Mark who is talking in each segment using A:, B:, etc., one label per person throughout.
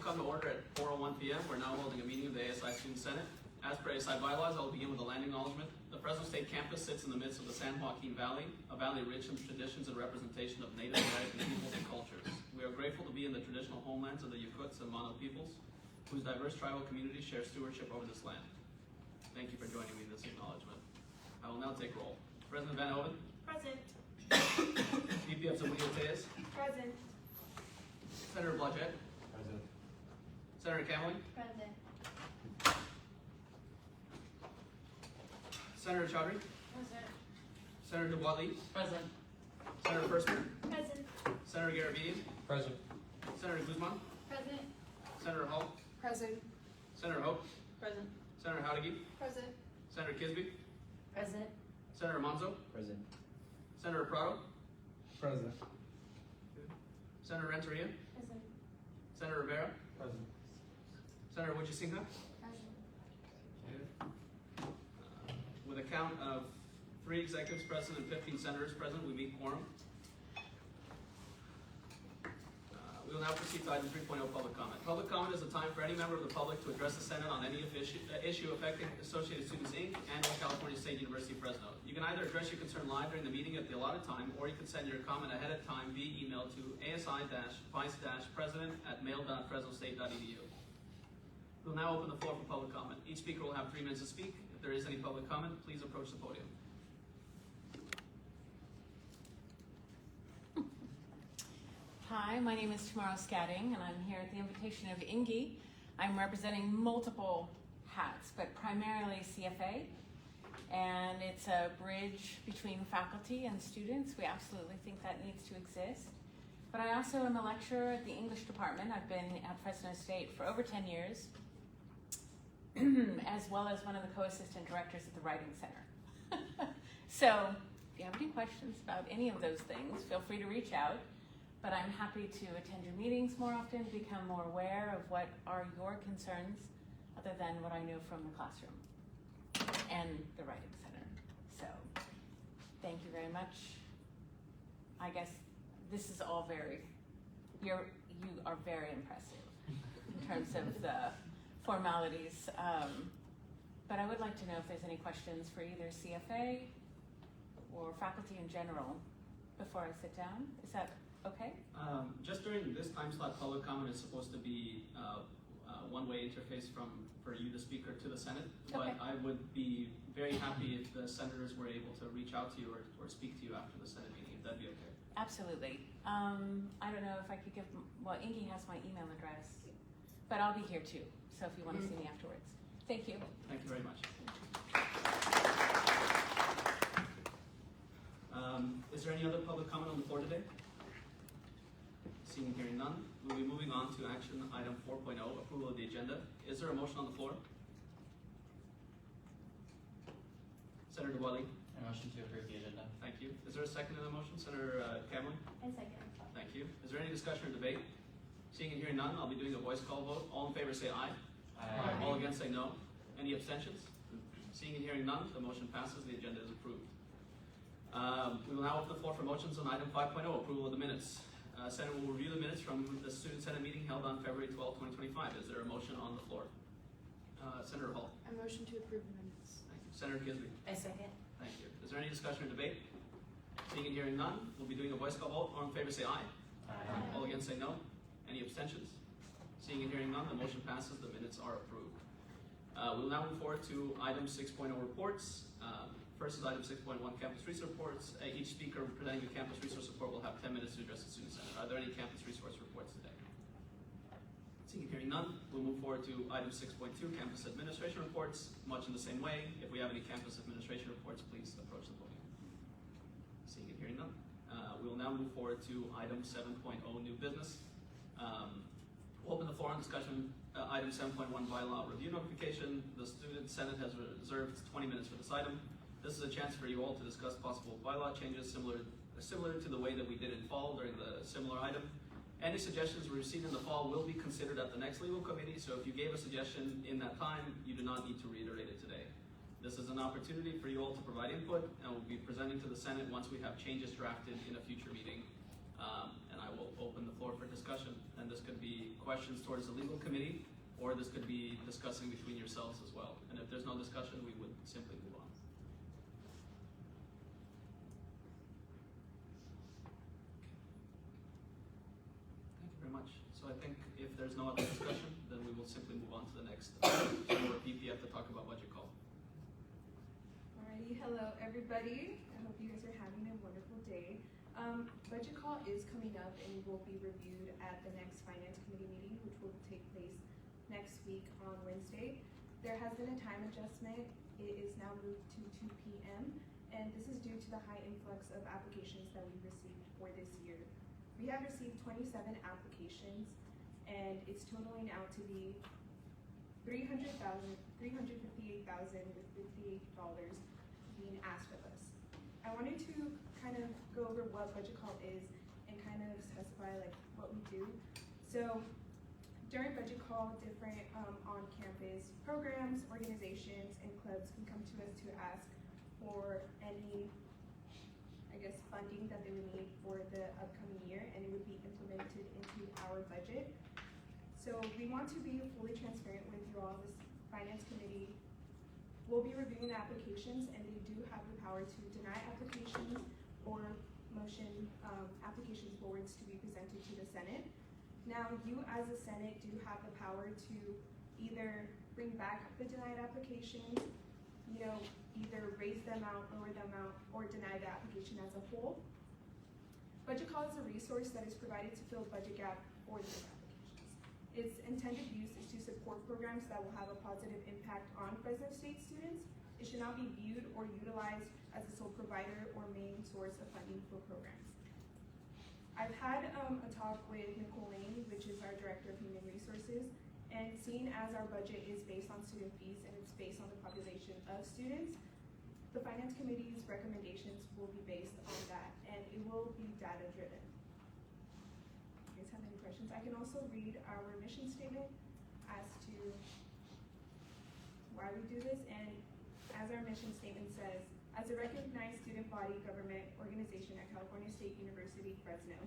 A: come to order at 4:01 p.m. We're now holding a meeting of the ASI Student Senate. As per ASI bylaws, I will begin with a land acknowledgement. The Fresno State campus sits in the midst of the San Joaquin Valley, a valley rich in traditions and representation of Native American peoples and cultures. We are grateful to be in the traditional homelands of the Yakuts and Mono peoples, whose diverse tribal communities share stewardship over this land. Thank you for joining me in this acknowledgement. I will now take roll. President Van Hoven.
B: Present.
A: VP of Zamudio Tejas.
B: Present.
A: Senator Blodgett.
C: Present.
A: Senator Cameron.
B: Present.
A: Senator Chaudhry.
B: Present.
A: Senator Dubois.
B: Present.
A: Senator Furstman.
B: Present.
A: Senator Garabedian.
C: Present.
A: Senator Guzman.
B: Present.
A: Senator Hall.
B: Present.
A: Senator Hope.
B: Present.
A: Senator Howdigi.
B: Present.
A: Senator Kisby.
B: Present.
A: Senator Monzo.
C: Present.
A: Senator Prado.
C: Present.
A: Senator Renteria.
B: Present.
A: Senator Rivera.
C: Present.
A: Senator Wijisinha.
B: Present.
A: With a count of 3 executives present and 15 senators present, we meet quorum. We will now proceed to item 3.0, public comment. Public comment is a time for any member of the public to address the Senate on any issue affecting Associated Students, Inc. and California State University, Fresno. You can either address your concern live during the meeting at the allotted time, or you can send your comment ahead of time via email to asi-vice-president@mail.fresnostate.edu. We will now open the floor for public comment. Each speaker will have 3 minutes to speak. If there is any public comment, please approach the podium.
D: Hi, my name is Tamara Scatting, and I'm here at the invitation of INGI. I'm representing multiple hats, but primarily CFA, and it's a bridge between faculty and students. We absolutely think that needs to exist. But I also am a lecturer at the English department. I've been at Fresno State for over 10 years, as well as one of the co-assistant directors at the Writing Center. So if you have any questions about any of those things, feel free to reach out. But I'm happy to attend your meetings more often, become more aware of what are your concerns, other than what I know from the classroom and the Writing Center. So thank you very much. I guess this is all you are very impressive in terms of the formalities. But I would like to know if there's any questions for either CFA or faculty in general before I sit down. Is that okay?
A: Just during this time slot, public comment is supposed to be one-way interface for you, the speaker, to the Senate.
D: Okay.
A: But I would be very happy if the senators were able to reach out to you or speak to you after the Senate meeting, if that'd be okay.
D: Absolutely. I don't know if I could give, well, Ingy has my email address, but I'll be here too, so if you want to see me afterwards. Thank you.
A: Thank you very much. Is there any other public comment on the floor today? Seeing and hearing none, we'll be moving on to action item 4.0, approval of the agenda. Is there a motion on the floor? Senator Dubois.
C: A motion to approve the agenda.
A: Thank you. Is there a second to the motion? Senator Cameron?
B: And second.
A: Thank you. Is there any discussion or debate? Seeing and hearing none, I'll be doing a voice call vote. All in favor say aye.
C: Aye.
A: All against say no. Any abstentions? Seeing and hearing none, the motion passes. The agenda is approved. We will now open the floor for motions on item 5.0, approval of the minutes. Senate will review the minutes from the Student Senate meeting held on February 12, 2025. Is there a motion on the floor? Senator Hall.
B: A motion to approve the minutes.
A: Thank you. Senator Kisby.
B: I second.
A: Thank you. Is there any discussion or debate? Seeing and hearing none, we'll be doing a voice call vote. All in favor say aye.
C: Aye.
A: All against say no. Any abstentions? Seeing and hearing none, the motion passes. The minutes are approved. We'll now move forward to item 6.0 reports. First is item 6.1 campus resource reports. Each speaker presenting a campus resource report will have 10 minutes to address the Student Senate. Are there any campus resource reports today? Seeing and hearing none, we'll move forward to item 6.2 campus administration reports. Much in the same way, if we have any campus administration reports, please approach the podium. Seeing and hearing none. We will now move forward to item 7.0 new business. We'll open the floor on discussion. Item 7.1 bylaw review notification. The Student Senate has reserved 20 minutes for this item. This is a chance for you all to discuss possible bylaw changes similar to the way that we did in fall during the similar item. Any suggestions we received in the fall will be considered at the next legal committee, so if you gave a suggestion in that time, you do not need to reiterate it today. This is an opportunity for you all to provide input, and we'll be presenting to the Senate once we have changes drafted in a future meeting. And I will open the floor for discussion. And this could be questions towards the legal committee, or this could be discussing between yourselves as well. And if there's no discussion, we would simply move on. Thank you very much. So I think if there's no other discussion, then we will simply move on to the next more PPF to talk about budget call.
E: Alrighty, hello everybody. I hope you guys are having a wonderful day. Budget call is coming up and will be reviewed at the next finance committee meeting, which will take place next week on Wednesday. There has been a time adjustment. It is now moved to 2 p.m. and this is due to the high influx of applications that we received for this year. We have received 27 applications and it's totaling out to be $358,000 with $58 being asked of us. I wanted to kind of go over what budget call is and kind of specify like what we do. So during budget call, different on-campus programs, organizations, and clubs can come to us to ask for any, I guess, funding that they would need for the upcoming year, and it would be implemented into our budget. So we want to be fully transparent with you all. This finance committee will be reviewing the applications, and they do have the power to deny applications or motion application forwards to be presented to the Senate. Now, you as a Senate do have the power to either bring back the denied applications, either raise them out, lower them out, or deny the application as a whole. Budget call is a resource that is provided to fill a budget gap for these applications. Its intended use is to support programs that will have a positive impact on Fresno State students. It should not be viewed or utilized as a sole provider or main source of funding for programs. I've had a talk with Nicole Lane, which is our Director of Human Resources, and seeing as our budget is based on student fees and it's based on the population of students, the Finance Committee's recommendations will be based on that, and it will be data driven. You guys have any questions? I can also read our mission statement as to why we do this, and as our mission statement says, as a recognized student body government organization at California State University, Fresno,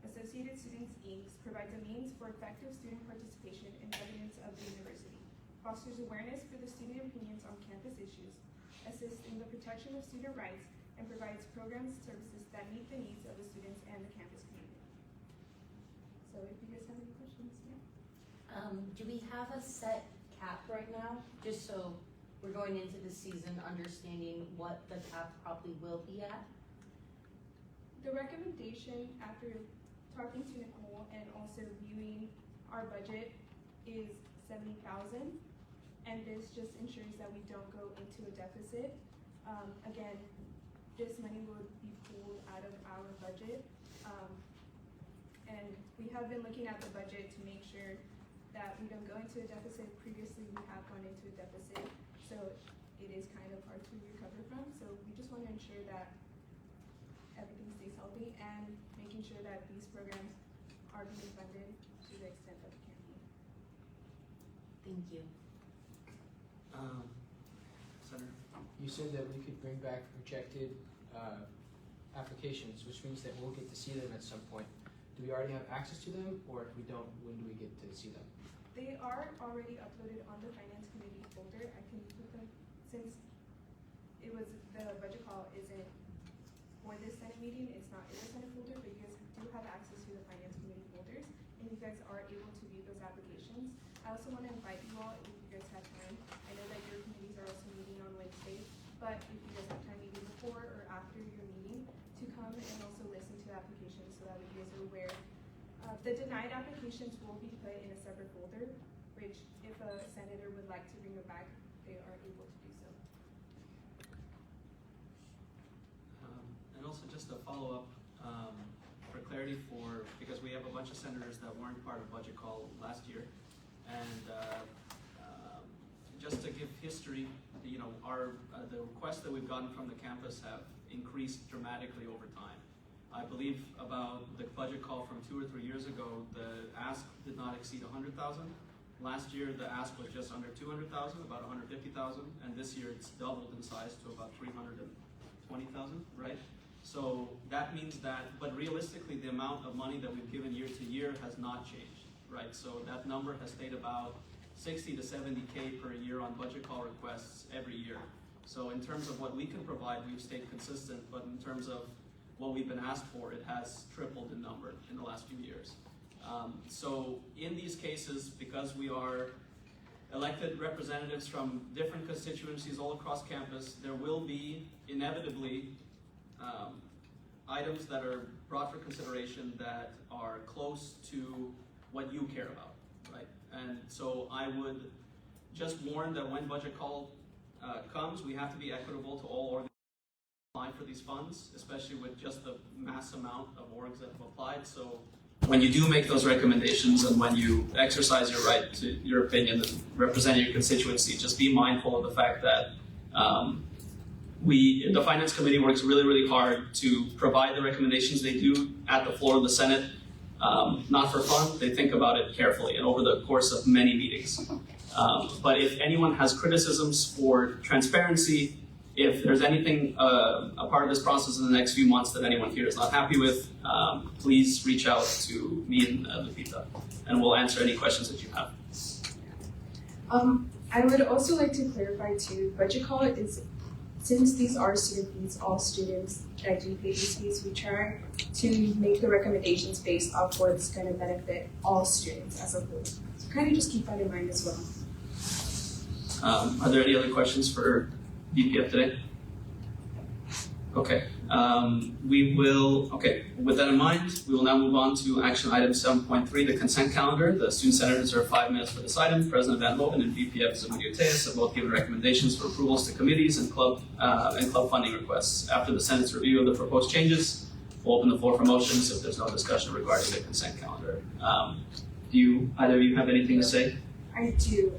E: Associated Students, Inc. provides a means for effective student participation and governance of the university, fosters awareness for the student opinions on campus issues, assists in the protection of student rights, and provides programs and services that meet the needs of the students and the campus community. So if you guys have any questions, yeah.
B: Do we have a set cap right now? Just so we're going into the season understanding what the cap probably will be at?
E: The recommendation after talking to Nicole and also viewing our budget is $70,000, and this just ensures that we don't go into a deficit. Again, this money would be pulled out of our budget, and we have been looking at the budget to make sure that we don't go into a deficit. Previously, we have gone into a deficit, so it is kind of hard to recover from. So we just want to ensure that everything stays healthy and making sure that these programs are being funded to the extent that they can be.
B: Thank you.
A: Senator?
C: You said that we could bring back rejected applications, which means that we'll get to see them at some point. Do we already have access to them, or if we don't, when do we get to see them?
E: They are already uploaded on the Finance Committee folder. I can put them, since it was, the budget call isn't for this Senate meeting, it's not in the Senate folder, but you guys do have access to the Finance Committee folders, and you guys are able to view those applications. I also want to invite you all, if you guys have time, I know that your committees are also meeting on Wednesday, but if you guys have time either before or after your meeting, to come and also listen to the applications so that you guys are aware. The denied applications will be put in a separate folder, which if a senator would like to bring it back, they are able to do so.
A: And also just a follow-up for clarity, because we have a bunch of senators that weren't part of budget call last year, and just to give history, the requests that we've gotten from the campus have increased dramatically over time. I believe about the budget call from 2 or 3 years ago, the ask did not exceed 100,000. Last year, the ask was just under 200,000, about 150,000, and this year it's doubled in size to about 320,000, right? So that means that, but realistically, the amount of money that we've given year to year has not changed, right? So that number has stayed about 60 to 70K per year on budget call requests every year. So in terms of what we can provide, we've stayed consistent, but in terms of what we've been asked for, it has tripled in number in the last few years. So in these cases, because we are elected representatives from different constituencies all across campus, there will be inevitably items that are brought for consideration that are close to what you care about, right? And so I would just warn that when budget call comes, we have to be equitable to all organizations applying for these funds, especially with just the mass amount of orgs that have applied. So when you do make those recommendations and when you exercise your right to your opinion and represent your constituency, just be mindful of the fact that the Finance Committee works really, really hard to provide the recommendations they do at the floor of the Senate, not for fun. They think about it carefully and over the course of many meetings. But if anyone has criticisms for transparency, if there's anything a part of this process in the next few months that anyone here is not happy with, please reach out to me and Lupita, and we'll answer any questions that you have.
E: I would also like to clarify too, budget call is, since these are student fees, all students that do pay these fees, we try to make the recommendations based off what's going to benefit all students as a whole. So kind of just keep that in mind as well.
A: Are there any other questions for BPF today? Okay. With that in mind, we will now move on to action item 7.3, the consent calendar. The student senate reserved 5 minutes for this item. President Van Moven and BPF Zamudio-Tejas have both given recommendations for approvals to committees and club funding requests. After the Senate's review of the proposed changes, we'll open the floor for motions if there's no discussion regarding the consent calendar. Do either of you have anything to say?
E: I do.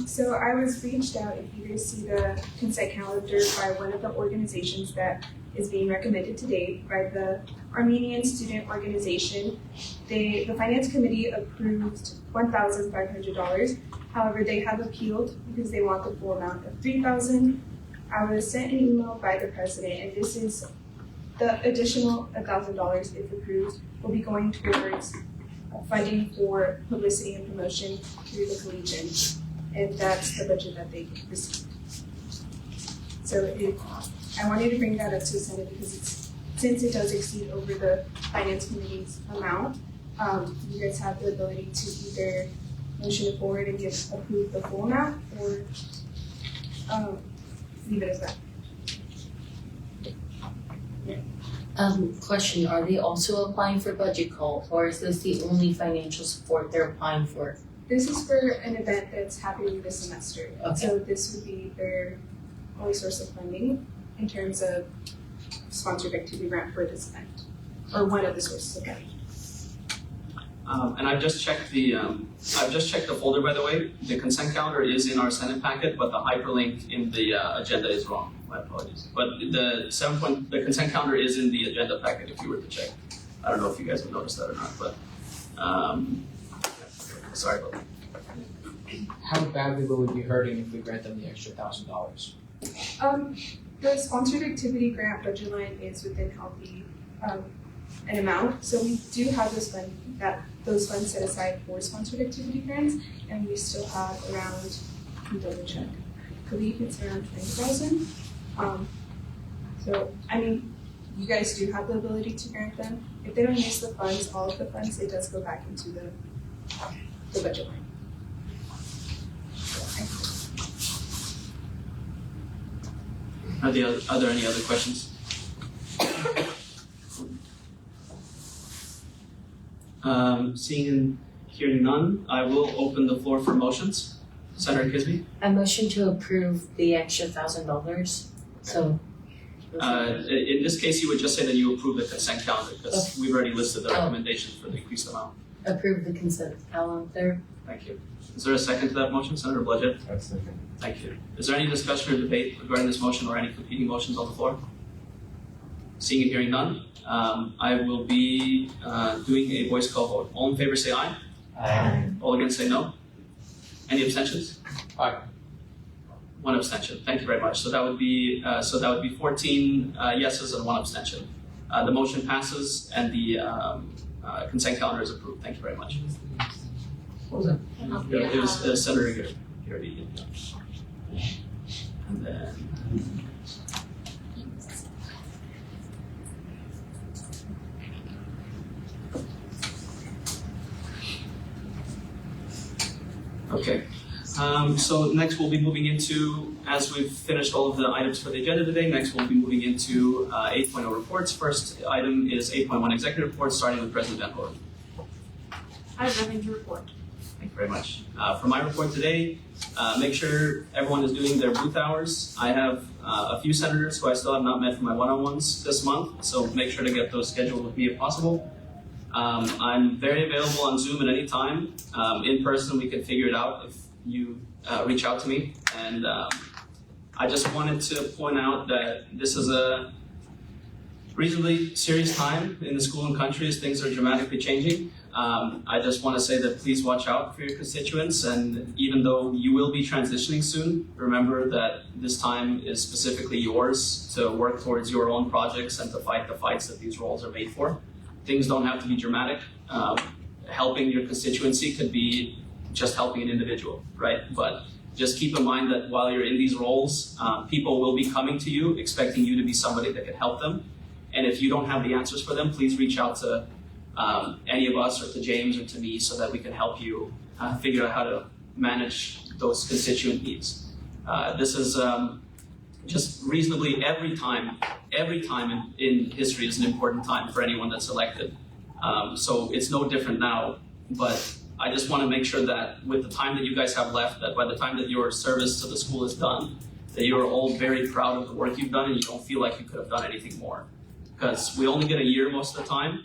E: So I was reached out, if you guys see the consent calendar, by one of the organizations that is being recommended today by the Armenian Student Organization. The Finance Committee approved $1,500. However, they have appealed because they want the full amount of $3,000. I was sent an email by the president, and this is the additional $1,000, if approved, will be going towards funding for publicity and promotion through the Collegian, and that's the budget that they received. So I wanted to bring that up to the Senate because since it does exceed over the Finance Committee's amount, you guys have the ability to either motion it forward and approve the full amount, or leave it as that.
B: Question, are they also applying for budget call, or is this the only financial support they're applying for?
E: This is for an event that's happening this semester.
B: Okay.
E: So this would be their only source of funding in terms of sponsored activity grant for this event, or one of the sources of funding.
A: And I've just checked the folder, by the way. The consent calendar is in our Senate packet, but the hyperlink in the agenda is wrong. My apologies. But the consent calendar is in the agenda packet if you were to check. I don't know if you guys have noticed that or not, but sorry about that.
C: How badly will we be hurting if we grant them the extra $1,000?
E: The sponsored activity grant budget line is within healthy an amount, so we do have those funds set aside for sponsored activity grants, and we still have around, double check, I believe it's around 20,000. So I mean, you guys do have the ability to grant them. If they don't use the funds, all of the funds, it does go back into the budget line.
A: Are there any other questions? Seeing and hearing none, I will open the floor for motions. Senator Kisby?
B: I motion to approve the extra $1,000, so.
A: In this case, you would just say that you approve the consent calendar because we've already listed the recommendations for the increased amount.
B: Approve the consent calendar.
A: Thank you. Is there a second to that motion, Senator Blodgett?
F: That's the thing.
A: Thank you. Is there any discussion or debate regarding this motion or any competing motions on the floor? Seeing and hearing none, I will be doing a voice call vote. All in favor say aye.
F: Aye.
A: All against say no. Any abstentions?
C: Aye.
A: One abstention. Thank you very much. So that would be 14 yeses and 1 abstention. The motion passes and the consent calendar is approved. Thank you very much. What was that? It was Senator Garrity. And then. Okay. So next we'll be moving into, as we've finished all of the items for the agenda today, next we'll be moving into 8.0 reports. First item is 8.1 executive reports, starting with President Van Horen.
F: I have nothing to report.
A: Thank you very much. For my report today, make sure everyone is doing their booth hours. I have a few senators who I still have not met for my one-on-ones this month, so make sure to get those scheduled with me if possible. I'm very available on Zoom at any time. In person, we can figure it out if you reach out to me. And I just wanted to point out that this is a reasonably serious time in the school and country as things are dramatically changing. I just want to say that please watch out for your constituents, and even though you will be transitioning soon, remember that this time is specifically yours to work towards your own projects and to fight the fights that these roles are made for. Things don't have to be dramatic. Helping your constituency could be just helping an individual, right? But just keep in mind that while you're in these roles, people will be coming to you expecting you to be somebody that can help them. And if you don't have the answers for them, please reach out to any of us or to James or to me so that we can help you figure out how to manage those constituent needs. This is just reasonably every time in history is an important time for anyone that's elected. So it's no different now, but I just want to make sure that with the time that you guys have left, that by the time that your service to the school is done, that you're all very proud of the work you've done and you don't feel like you could have done anything more. Because we only get a year most of the time,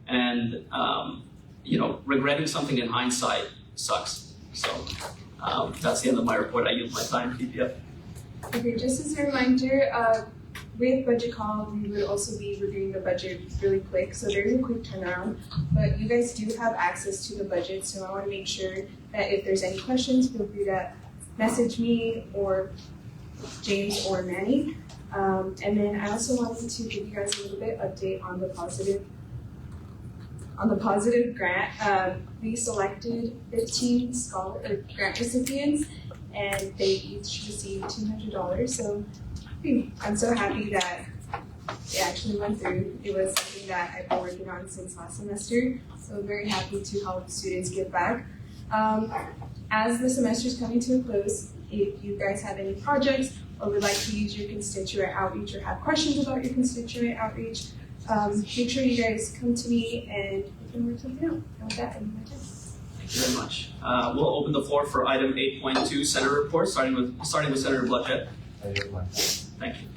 A: and regretting something in hindsight sucks. So that's the end of my report. I yield my time, PPF.
E: Okay, just as a reminder, with budget call, we would also be reviewing the budget really quick, so there's a quick turnaround. But you guys do have access to the budget, so I want to make sure that if there's any questions, feel free to message me or James or Manny. And then I also wanted to give you guys a little bit update on the positive grant. We selected 15 grant recipients, and they each received $200. So I'm so happy that it actually went through. It was something that I've been working on since last semester, so I'm very happy to help students give back. As the semester is coming to a close, if you guys have any projects or would like to use your constituent outreach or have questions about your constituent outreach, make sure you guys come to me and we can work something out. And with that, I need my time.
A: Thank you very much. We'll open the floor for item 8.2, Senator report, starting with Senator Blodgett. Thank you.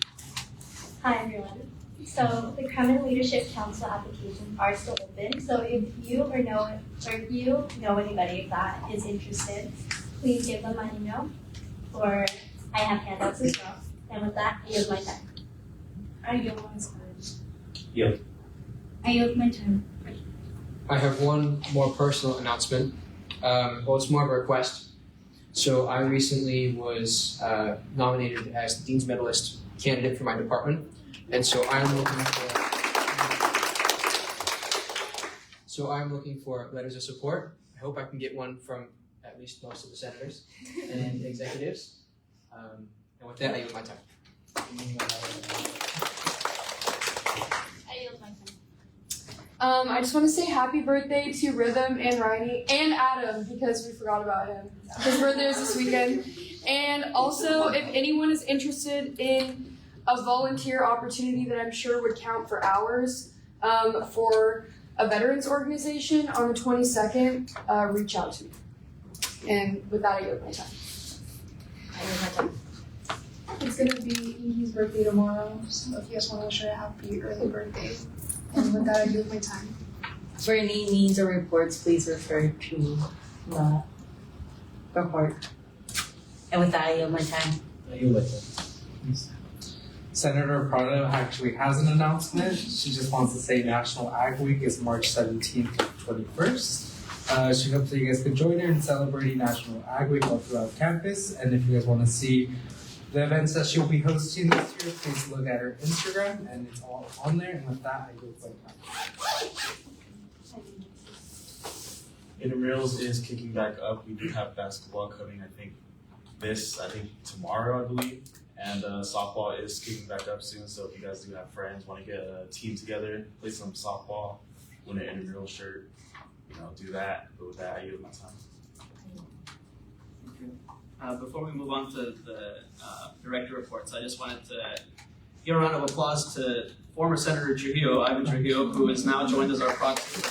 G: Hi everyone. So the Kremlin Leadership Council applications are still open. So if you know anybody that is interested, please give them my email, or I have handouts as well. And with that, I yield my time.
F: I yield my time.
A: Yep.
G: I yield my time.
C: I have one more personal announcement. Well, it's more of a request. So I recently was nominated as the Dean's Medalist candidate for my department, and so I'm looking for letters of support. I hope I can get one from at least most of the senators and executives. And with that, I yield my time.
G: I yield my time.
F: I just want to say happy birthday to Rhythm and Riley and Adam, because we forgot about him. His birthday is this weekend. And also, if anyone is interested in a volunteer opportunity that I'm sure would count for hours for a veterans organization on the 22nd, reach out to me. And with that, I yield my time.
B: I yield my time.
F: It's going to be Ihi's birthday tomorrow, so if you guys want to wish her a happy early birthday. And with that, I yield my time.
B: For any needs or reports, please refer to the report. And with that, I yield my time.
H: Senator Prado actually has an announcement. She just wants to say National Ag Week is March 17th to 21st. She hopes that you guys can join her in celebrating National Ag Week all throughout campus. And if you guys want to see the events that she'll be hosting this year, please look at her Instagram, and it's all on there. And with that, I go play time.
I: Intramurals is kicking back up. We do have basketball coming, I think tomorrow, I believe. And softball is kicking back up soon, so if you guys do have friends, want to get a team together, play some softball, win an intramural shirt, do that. But with that, I yield my time.
A: Before we move on to the director reports, I just wanted to give a round of applause to former Senator Trujillo, Ivan Trujillo, who has now joined as our proxy.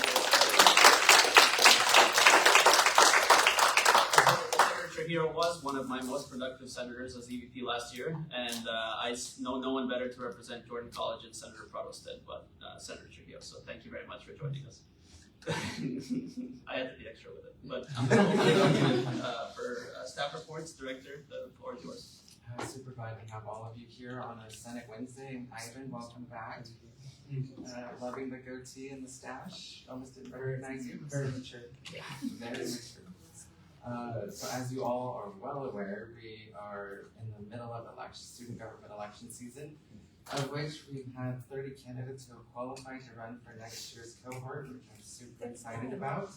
A: Senator Trujillo was one of my most productive senators as EVP last year, and I know no one better to represent Jordan College and Senator Prado's stead but Senator Trujillo. So thank you very much for joining us. I had to be extra with it, but I'm going to open for staff reports. Director, the floor is yours.
J: Super glad to have all of you here on a Senate Wednesday. And Ivan, welcome back. Loving the goatee and the stash. Almost didn't recognize you.
H: Very mature.
J: Very mature. So as you all are well aware, we are in the middle of student government election season, of which we've had 30 candidates who have qualified to run for next year's cohort, which I'm super excited about.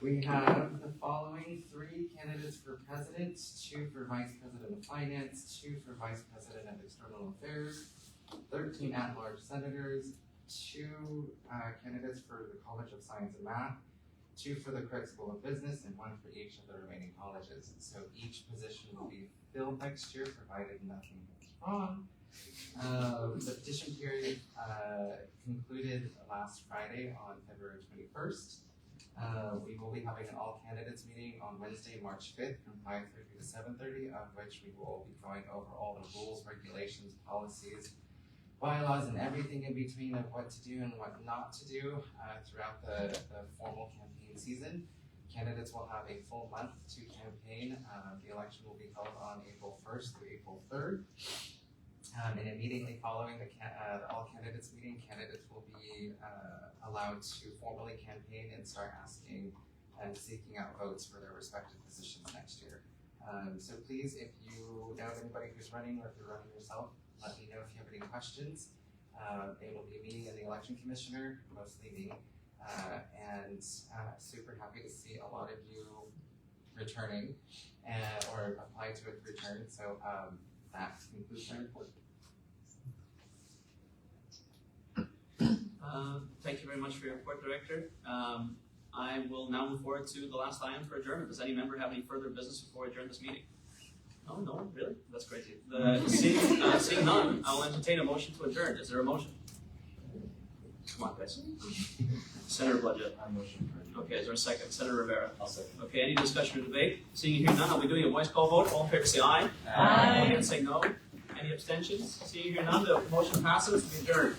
J: We have the following 3 candidates for president, 2 for vice president of finance, 2 for vice president of external affairs, 13 at-large senators, 2 candidates for the College of Science and Math, 2 for the Craig School of Business, and 1 for each of the remaining colleges. So each position will be filled next year, provided nothing goes wrong. The petition period concluded last Friday on February 21st. We will be having an all candidates meeting on Wednesday, March 5th from 5:30 to 7:30, of which we will be going over all the rules, regulations, policies, bylaws, and everything in between of what to do and what not to do throughout the formal campaign season. Candidates will have a full month to campaign. The election will be held on April 1st through April 3rd. And immediately following the all candidates meeting, candidates will be allowed to formally campaign and start asking and seeking out votes for their respective positions next year. So please, if you know of anybody who's running or if you're running yourself, let me know if you have any questions. They will be meeting in the election commissioner, mostly me, and super happy to see a lot of you returning or apply to it to return. So that concludes my report.
A: Thank you very much for your report, Director. I will now move forward to the last item for adjournment. Does any member have any further business before we adjourn this meeting? No, no one? Really? That's crazy. Seeing none, I will entertain a motion to adjourn. Is there a motion? Come on, guys. Senator Bludgett.
I: I motion for adjournment.
A: Okay, is there a second? Senator Rivera.
I: I'll second.
A: Okay, any discussion or debate? Seeing and hearing none, I'll be doing a voice call vote. All in favor say aye.
I: Aye.
A: All against say no. Any abstentions? Seeing and hearing none, the motion passes. We adjourn.